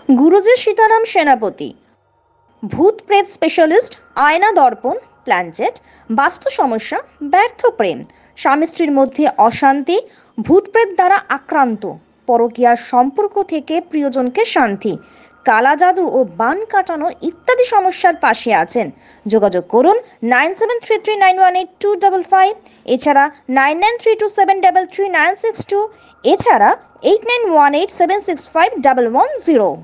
गुरुजी सीताराम सेनापति भूत प्रेत स्पेशलिस्ट आयना दर्पण प्लानचेट बास्तु समस्या व्यर्थ प्रेम स्वामी स्त्रीर मध्य अशांति भूत प्रेत द्वारा आक्रांत परकिया सम्पर्क थेके प्रियजनके शांति काला जादू और बान काटानो इत्यादि समस्यार पाशे आছেন যোগাযোগ করুন 9733918255 এছাড়া 9932733962 এছাড়া 8918765110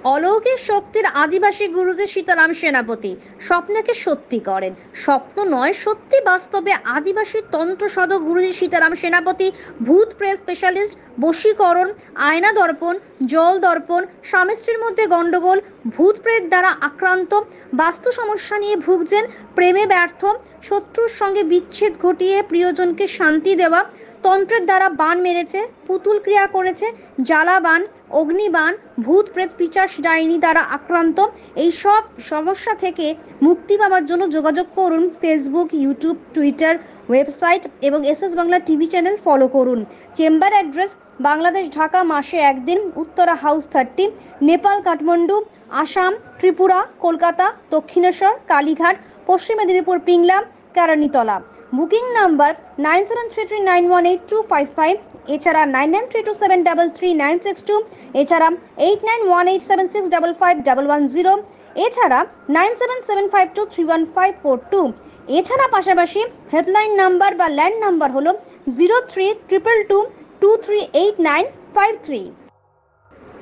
अलौकिक शक्तिर आदिवासी गुरुजी सीताराम सेनापति स्वप्नके सत्यि करें स्वप्न नय सत्यि वास्तवे आदिवासी तंत्र साधक गुरुजी सीताराम सेनापति भूत प्रेत स्पेशलिस्ट बशीकरण आयना दर्पण जल दर्पण स्वामी स्त्रीर मध्य गंडगोल भूत प्रेत द्वारा आक्रांत वास्तु समस्या निये भुगছেন प्रेमे व्यर्थ शत्रुर संगे विच्छेद घटिए प्रियजनके शांति देवा तंत्रेर द्वारा बाण मेरेছে पुतुल क्रिया करेছে জ্বালা बाण अग्निबाण भूत प्रेत पिशाच डाइनी द्वारा आक्रांत এই সব সমস্যা থেকে মুক্তি পাওয়ার জন্য যোগাযোগ করুন ফেসবুক ইউটিউব টুইটার ওয়েবসাইট এবং SS Bangla TV channel follow করুন চেম্বার অ্যাড্রেস বাংলাদেশ ঢাকা মাসে একদিন উত্তরা হাউস 30 নেপাল কাঠমান্ডু আসাম ত্রিপুরা কলকাতা দক্ষিণেশ্বর কালীঘাট পশ্চিম মেদিনীপুর পিংলা কারণীতলা বুকিং নাম্বার 9733918255 এছাড়া 9932733962 এছাড়া 891876551110 এছাড়া 9775231542 এছাড়া পাশাপাশি হেল্পলাইন নাম্বার বা ল্যান্ড নাম্বার হলো 0322238953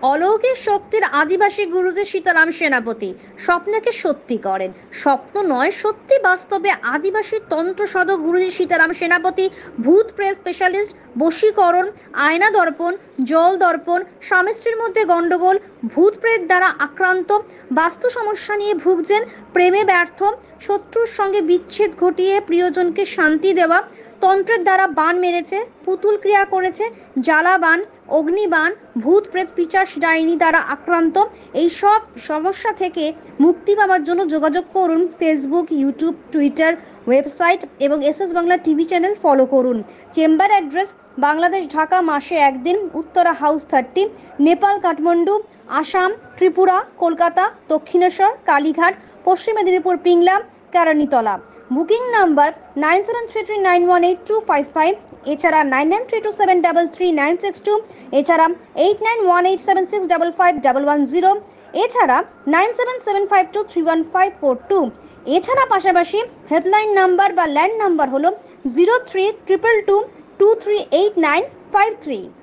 अलौकिक शक्तिर आदिवासी गुरुजी सीताराम सेनापति स्वप्नके सत्यि करें स्वप्न नय सत्यि वास्तवे आदिवासी तंत्र साधक गुरुजी सीताराम सेनापति भूत प्रेत स्पेशलिस्ट बशीकरण आयना दर्पण जल दर्पण स्वामी स्त्रीर मध्य गंडगोल भूत प्रेत द्वारा आक्रांत वास्तु समस्या निये भुगছেন प्रेमे व्यर्थ शत्रुर संगे विच्छेद घटिए प्रियजनके शांति देवा तंत्रेर द्वारा बाण मेरेছে पुतुल क्रिया करेছে জ্বালা बाण अग्निबाण भूत प्रेत पिशाच डाइनी द्वारा आक्रांत এই সব সমস্যা থেকে মুক্তি পাওয়ার জন্য যোগাযোগ করুন ফেসবুক ইউটিউব টুইটার ওয়েবসাইট এবং SS Bangla TV channel follow করুন চেম্বার অ্যাড্রেস বাংলাদেশ ঢাকা মাসে একদিন উত্তরা হাউস 30 নেপাল কাঠমান্ডু আসাম ত্রিপুরা কলকাতা দক্ষিণেশ্বর কালীঘাট পশ্চিম মেদিনীপুর পিংলা কারণীতলা বুকিং নাম্বার 9733918255 এছাড়া 9932733962 এছাড়া 891876551110 এছাড়া 9775231542 এছাড়া পাশাপাশি হেল্পলাইন নাম্বার বা ল্যান্ড নাম্বার হলো 0322238953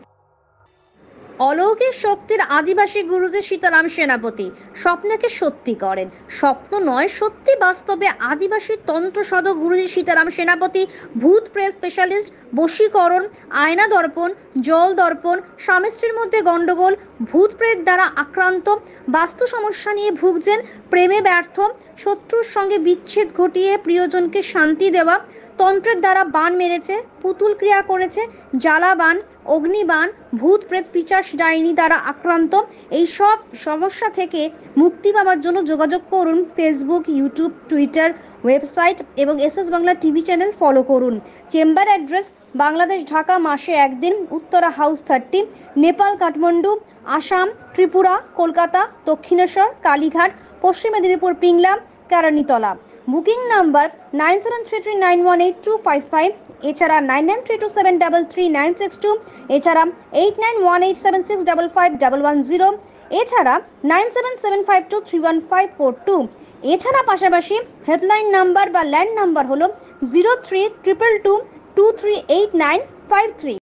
अलौकिक शक्तिर आदिवासी गुरुजी सीताराम सेनापति स्वप्नके सत्यि करें स्वप्न नय सत्यि वास्तवे आदिवासी तंत्र साधक गुरुजी सीताराम सेनापति भूत प्रेत स्पेशलिस्ट बशीकरण आयना दर्पण जल दर्पण स्वामी स्त्रीर मध्य गंडगोल भूत प्रेत द्वारा आक्रांत वास्तु समस्या निये भुगছেন प्रेमे व्यर्थ शत्रुर संगे विच्छेद घटिए प्रियजनके शांति देवा तंत्रेर द्वारा बाण मेरेছে पुतुल क्रिया करेছে জ্বালা बाण अग्निबाण भूत प्रेत पिशाच डाइनी द्वारा आक्रांत এই সব সমস্যা থেকে মুক্তি পাওয়ার জন্য যোগাযোগ করুন ফেসবুক ইউটিউব টুইটার ওয়েবসাইট এবং SS Bangla TV channel follow করুন চেম্বার অ্যাড্রেস বাংলাদেশ ঢাকা মাসে একদিন উত্তরা হাউস 30 নেপাল কাঠমান্ডু আসাম ত্রিপুরা কলকাতা দক্ষিণেশ্বর কালীঘাট পশ্চিম মেদিনীপুর পিংলা কারণীতলা বুকিং নাম্বার 9733918255 এছাড়া 9932733962 এছাড়া 891876551110 এছাড়া 9775231542 এছাড়া পাশাপাশি হেল্পলাইন নাম্বার বা ল্যান্ড নাম্বার হলো 0322238953